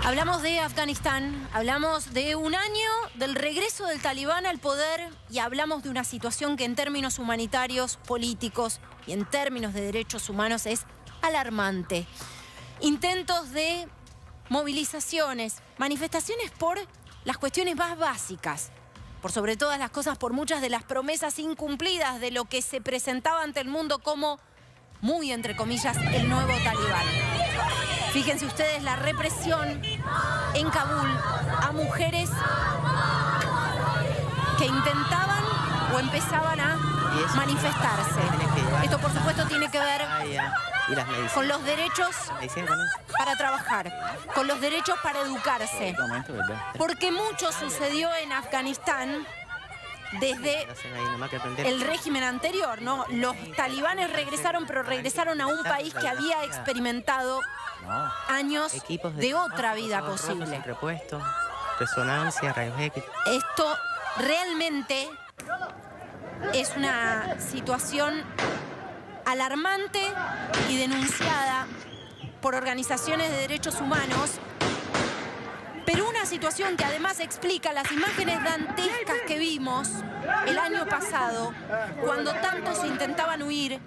Hablamos de Afganistán, hablamos de un año del regreso del talibán al poder y hablamos de una situación que en términos humanitarios, políticos y en términos de derechos humanos es alarmante. Intentos de movilizaciones, manifestaciones por las cuestiones más básicas, por sobre todas las cosas, por muchas de las promesas incumplidas de lo que se presentaba ante el mundo como, muy entre comillas, el nuevo talibán. Fíjense ustedes la represión en Kabul a mujeres que intentaban o empezaban a manifestarse. Esto, por supuesto, tiene que ver con los derechos para trabajar, con los derechos para educarse. Porque mucho sucedió en Afganistán desde el régimen anterior, ¿no? Los talibanes regresaron, pero regresaron a un país que había experimentado años de otra vida posible. Resonancia, rayos X. Esto realmente es una situación alarmante y denunciada por organizaciones de derechos humanos, pero una situación que además explica las imágenes dantescas que vimos el año pasado, cuando tantos intentaban huir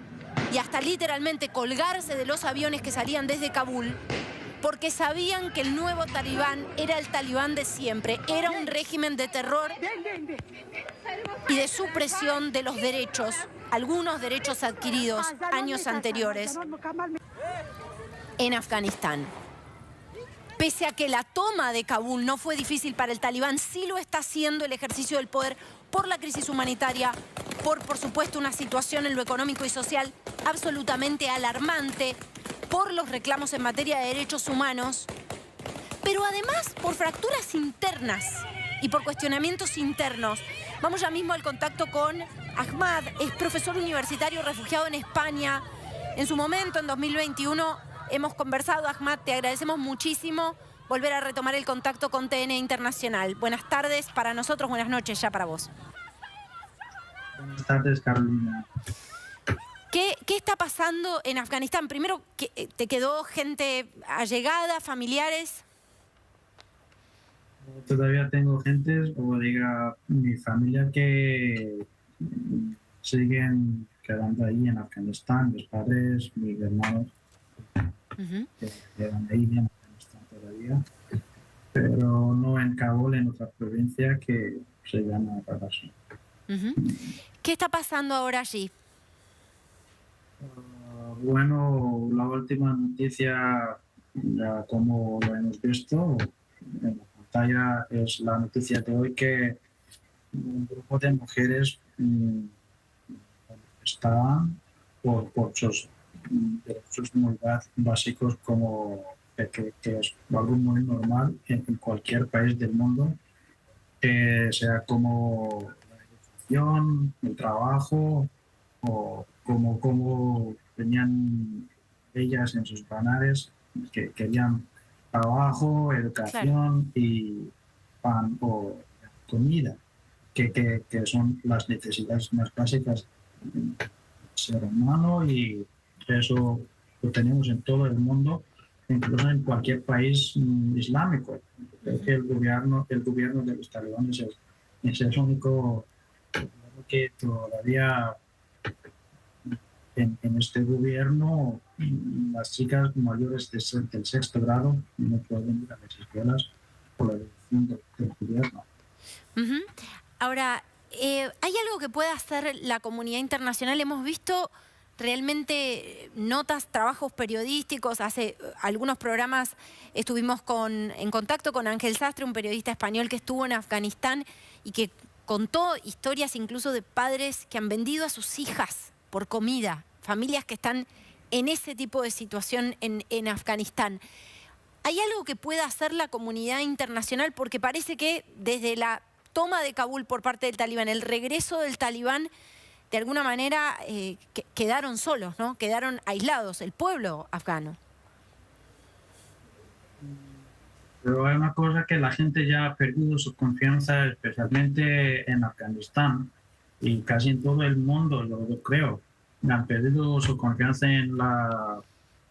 y hasta literalmente colgarse de los aviones que salían desde Kabul, porque sabían que el nuevo talibán era el talibán de siempre, era un régimen de terror y de supresión de los derechos, algunos derechos adquiridos años anteriores en Afganistán. Pese a que la toma de Kabul no fue difícil para el talibán, sí lo está haciendo el ejercicio del poder por la crisis humanitaria, por supuesto, una situación en lo económico y social absolutamente alarmante, por los reclamos en materia de derechos humanos, pero además por fracturas internas y por cuestionamientos internos. Vamos ya mismo al contacto con Ahmad, es profesor universitario refugiado en España. En su momento, en 2021, hemos conversado. Ahmad, te agradecemos muchísimo volver a retomar el contacto con TN Internacional. Buenas tardes para nosotros, buenas noches ya para vos. Buenas tardes, Carolina. ¿Qué está pasando en Afganistán? Primero, ¿te quedó gente allegada, familiares? Todavía tengo gente, como diga, mi familia que siguen quedando ahí en Afganistán, mis padres, mis hermanos, que quedan ahí en Afganistán todavía, pero no en Kabul, en otra provincia que se llama Badakhshan. ¿Qué está pasando ahora allí? Bueno, la última noticia, ya como lo hemos visto en la pantalla, es la noticia de hoy que un grupo de mujeres estaban por sus derechos muy básicos, como que es algo muy normal en cualquier país del mundo, que sea como la educación, el trabajo, o como tenían ellas en sus canales, que querían trabajo, educación, claro, y pan o comida, que son las necesidades más básicas del ser humano, y eso lo tenemos en todo el mundo, incluso en cualquier país islámico. Creo que el gobierno de los talibanes es el único que todavía en este gobierno las chicas mayores del sexto grado no pueden ir a las escuelas por la decisión del gobierno. Ahora, ¿hay algo que pueda hacer la comunidad internacional? Hemos visto realmente notas, trabajos periodísticos. Hace algunos programas estuvimos en contacto con Ángel Sastre, un periodista español que estuvo en Afganistán y que contó historias incluso de padres que han vendido a sus hijas por comida, familias que están en ese tipo de situación en Afganistán. ¿Hay algo que pueda hacer la comunidad internacional? Porque parece que desde la toma de Kabul por parte del talibán, el regreso del talibán, de alguna manera quedaron solos, ¿no? Quedaron aislados, el pueblo afgano. Pero hay una cosa, que la gente ya ha perdido su confianza, especialmente en Afganistán y casi en todo el mundo, yo creo. Han perdido su confianza en la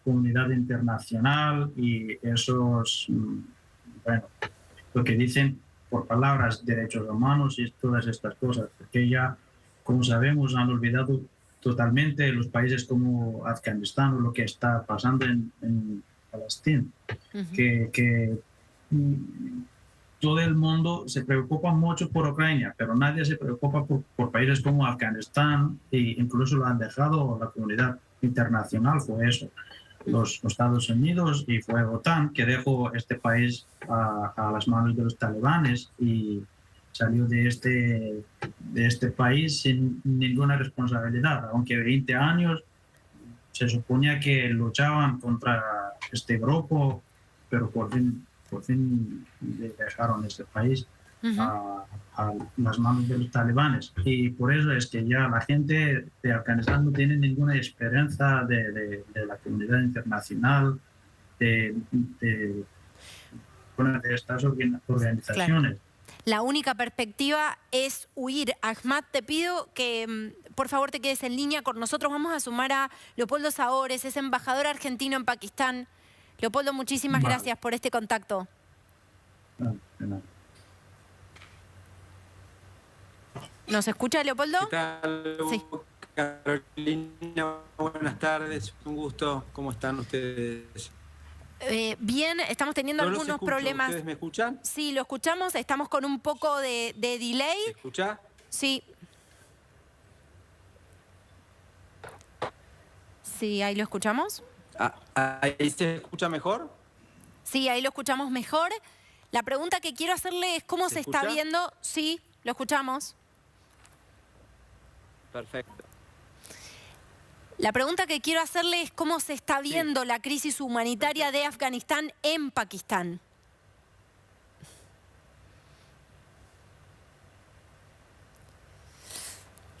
comunidad internacional, y esos bueno, lo que dicen por palabras derechos humanos y todas estas cosas, porque ya, como sabemos, han olvidado totalmente los países como Afganistán o lo que está pasando en Palestina, que todo el mundo se preocupa mucho por Ucrania, pero nadie se preocupa por países como Afganistán, e incluso lo han dejado la comunidad internacional, fue eso, los Estados Unidos, y fue OTAN que dejó este país a las manos de los talibanes y salió de este país sin ninguna responsabilidad, aunque 20 años se suponía que luchaban contra este grupo, pero por fin le dejaron este país a las manos de los talibanes. Y por eso es que ya la gente de Afganistán no tiene ninguna esperanza de la comunidad internacional, de estas organizaciones. Claro. La única perspectiva es huir. Ahmad, te pido que por favor te quedes en línea con nosotros. Vamos a sumar a Leopoldo Saores, es embajador argentino en Pakistán. Leopoldo, muchísimas gracias por este contacto. No. ¿Nos escucha, Leopoldo? ¿Qué tal? Sí. Carolina, buenas tardes, un gusto. ¿Cómo están ustedes? Bien, estamos teniendo No algunos los escucho. problemas. ¿Ustedes me escuchan? Sí, lo escuchamos, estamos con un poco de delay. ¿Se escucha? Sí. Sí, ahí lo escuchamos. ¿Ahí se escucha mejor? Sí, ahí lo escuchamos mejor. La pregunta que quiero hacerle es cómo se está viendo. Sí, lo escuchamos. Perfecto. La pregunta que quiero hacerle es cómo se está viendo la crisis humanitaria de Afganistán en Pakistán.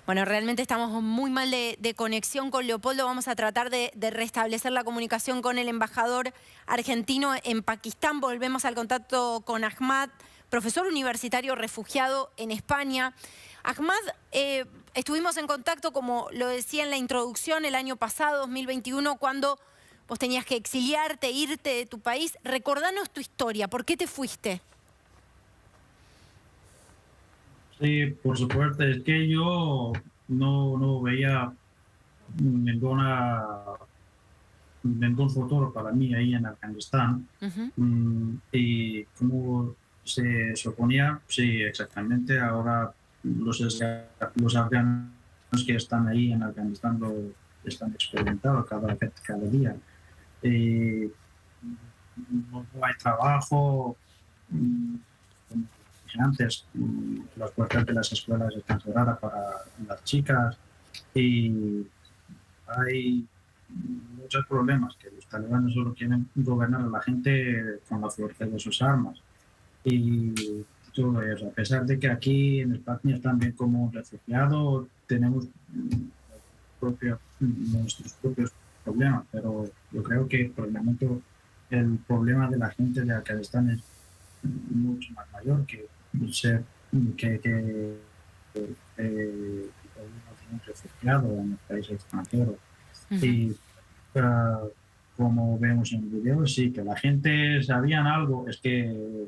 Bueno, realmente estamos muy mal de conexión con Leopoldo. Vamos a tratar de restablecer la comunicación con el embajador argentino en Pakistán. Volvemos al contacto con Ahmad, profesor universitario refugiado en España. Ahmad, estuvimos en contacto, como lo decía en la introducción, el año pasado, 2021, cuando vos tenías que exiliarte, irte de tu país. Recordanos tu historia, ¿por qué te fuiste? Sí, por supuesto, es que yo no veía ningún futuro para mí ahí en Afganistán. Y como se suponía, sí, exactamente, ahora los afganos que están ahí en Afganistán lo están experimentando cada día. No hay trabajo. Antes las puertas de las escuelas están cerradas para las chicas y hay muchos problemas, que los talibanes solo quieren gobernar a la gente con la fuerza de sus armas. Y todo eso, a pesar de que aquí en España también como refugiados tenemos nuestros propios problemas, pero yo creo que por el momento el problema de la gente de Afganistán es mucho más mayor que ser un refugiado en el país extranjero. Y como vemos en el video, sí, que la gente sabían algo, es que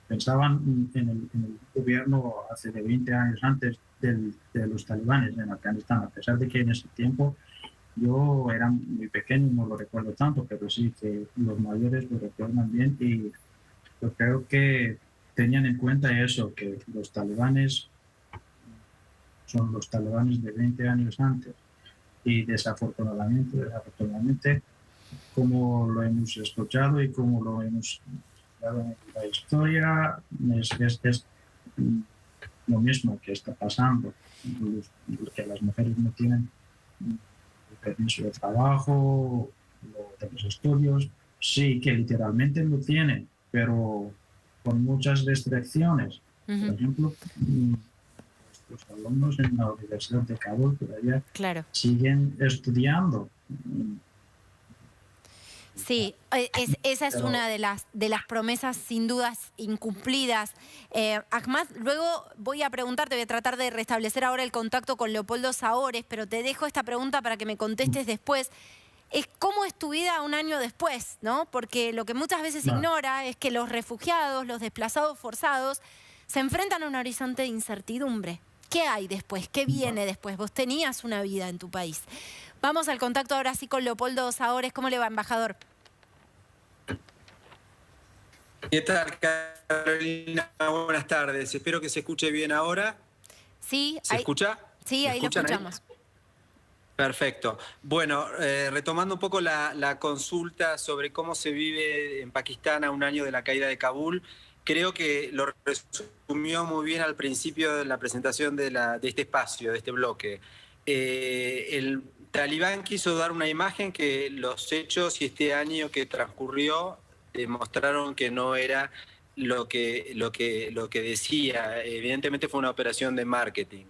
pensaban en el gobierno hace de 20 años antes de los talibanes en Afganistán, a pesar de que en ese tiempo yo era muy pequeño y no lo recuerdo tanto, pero sí que los mayores lo recuerdan bien y yo creo que tenían en cuenta eso, que los talibanes son los talibanes de 20 años antes y desafortunadamente, como lo hemos escuchado y como lo hemos estudiado en la historia, es lo mismo que está pasando, que las mujeres no tienen el permiso de trabajo, de los estudios, sí que literalmente lo tienen, pero con muchas restricciones. Por ejemplo, los alumnos en la Universidad de Kabul todavía siguen estudiando. Sí, esa es una de las promesas sin dudas incumplidas. Ahmad, luego voy a preguntarte, voy a tratar de restablecer ahora el contacto con Leopoldo Saores, pero te dejo esta pregunta para que me contestes después. es cómo es tu vida un año después, ¿no? Porque lo que muchas veces Vale. ignora es que los refugiados, los desplazados forzados, se enfrentan a un horizonte de incertidumbre. ¿Qué hay después? ¿Qué viene después? Vos tenías una vida en tu país. Vamos al contacto ahora sí con Leopoldo Saores. ¿Cómo le va, embajador? ¿Qué tal, Carolina? Buenas tardes. Espero que se escuche bien ahora. Sí, ¿Se escucha? Sí, ¿Me ahí lo escuchan escuchamos. Perfecto. Bueno, retomando un poco la consulta sobre cómo se vive en Pakistán a un año de la caída de Kabul, creo que lo resumió muy bien al principio de la presentación de este espacio, de este bloque. El talibán quiso dar una imagen que los hechos y este año que transcurrió demostraron que no era lo que decía. Evidentemente fue una operación de marketing.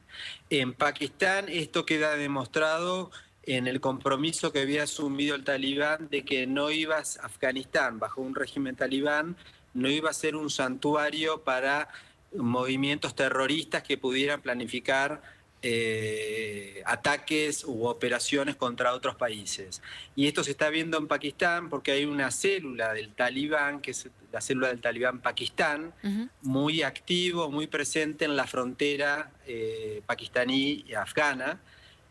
En Pakistán esto queda demostrado en el compromiso que había asumido el talibán de que no iba a Afganistán, bajo un régimen talibán, no iba a ser un santuario para movimientos terroristas que pudieran planificar ataques u operaciones contra otros países. Y esto se está viendo en Pakistán porque hay una célula del talibán, que es la célula del talibán Pakistán, muy activo, muy presente en la frontera pakistaní y afgana,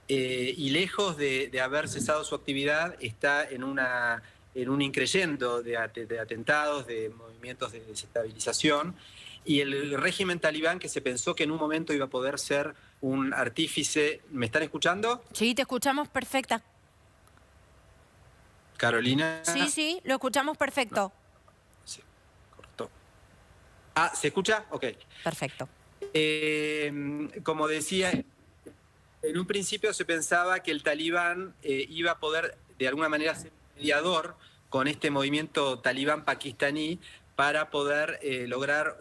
y lejos de haber cesado su actividad, está en un increyendo de atentados, de movimientos de desestabilización, y el régimen talibán, que se pensó que en un momento iba a poder ser un artífice. ¿Me están escuchando? Sí, te escuchamos perfecta. Carolina. Sí, lo escuchamos perfecto. Se cortó. Ah, ¿se escucha? Ok. Perfecto. Como decía, en un principio se pensaba que el talibán iba a poder de alguna manera ser mediador con este movimiento talibán pakistaní para poder lograr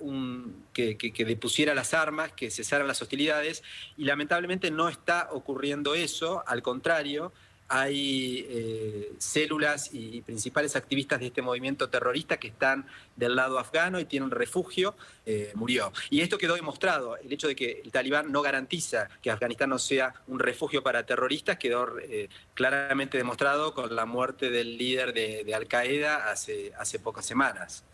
que depusiera las armas, que cesaran las hostilidades, y lamentablemente no está ocurriendo eso. Al contrario, hay células y principales activistas de este movimiento terrorista que están del lado afgano y tienen refugio. Murió. Y esto quedó demostrado. El hecho de que el talibán no garantiza que Afganistán no sea un refugio para terroristas quedó claramente demostrado con la muerte del líder de Al-Qaeda hace pocas semanas.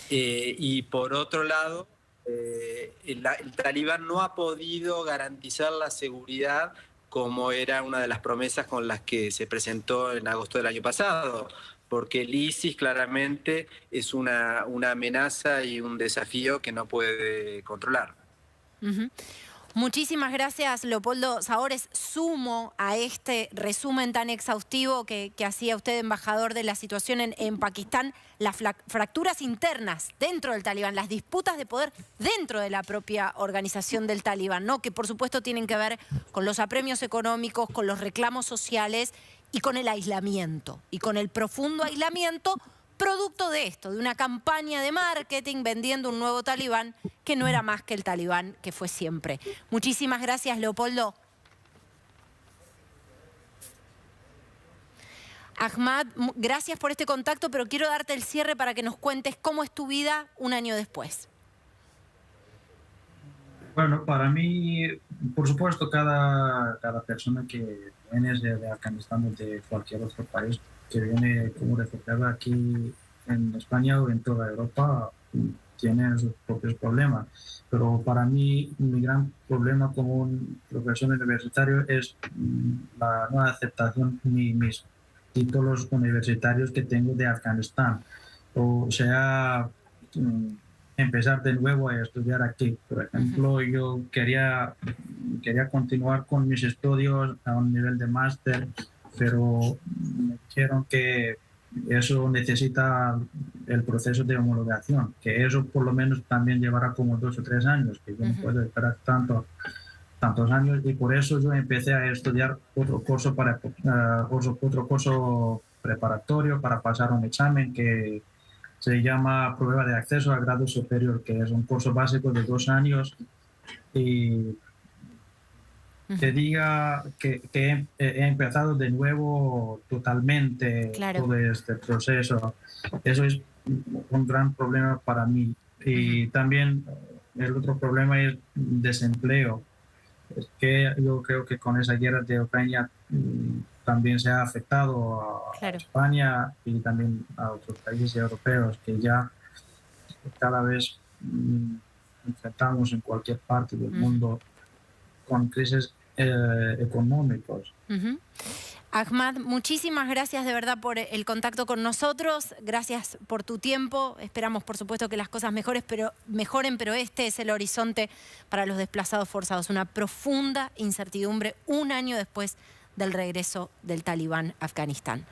Y por otro lado, el talibán no ha podido garantizar la seguridad como era una de las promesas con las que se presentó en agosto del año pasado, porque el ISIS claramente es una amenaza y un desafío que no puede controlar. Muchísimas gracias, Leopoldo Saores. Sumo a este resumen tan exhaustivo que hacía usted, embajador, de la situación en Pakistán, las fracturas internas dentro del talibán, las disputas de poder dentro de la propia organización del talibán, ¿no? Que por supuesto tienen que ver con los apremios económicos, con los reclamos sociales y con el aislamiento, y con el profundo aislamiento producto de esto, de una campaña de marketing vendiendo un nuevo talibán que no era más que el talibán que fue siempre. Muchísimas gracias, Leopoldo. Ahmad, gracias por este contacto, pero quiero darte el cierre para que nos cuentes cómo es tu vida un año después. Bueno, para mí, por supuesto, cada persona que viene de Afganistán o de cualquier otro país que viene como refugiada aquí en España o en toda Europa tiene sus propios problemas. Pero para mí, mi gran problema como un profesor universitario es la no aceptación ni mis títulos universitarios que tengo de Afganistán. O sea, empezar de nuevo a estudiar aquí. Por ejemplo, yo quería continuar con mis estudios a un nivel de máster, pero me dijeron que eso necesita el proceso de homologación, que eso por lo menos también llevará como 2 o 3 años, que yo no puedo esperar tantos años, y por eso yo empecé a estudiar otro curso preparatorio para pasar un examen que se llama Prueba de Acceso al Grado Superior, que es un curso básico de 2 años, y te diga que he empezado de nuevo totalmente todo este proceso. Eso es un gran problema para mí. Y también el otro problema es desempleo. Es que yo creo que con esa guerra de Ucrania también se ha afectado a Claro. España y también a otros países europeos que ya cada vez enfrentamos en cualquier parte del mundo con crisis económicos. Ahmad, muchísimas gracias de verdad por el contacto con nosotros, gracias por tu tiempo, esperamos por supuesto que las cosas mejoren, pero este es el horizonte para los desplazados forzados, una profunda incertidumbre un año después del regreso del Talibán a Afganistán.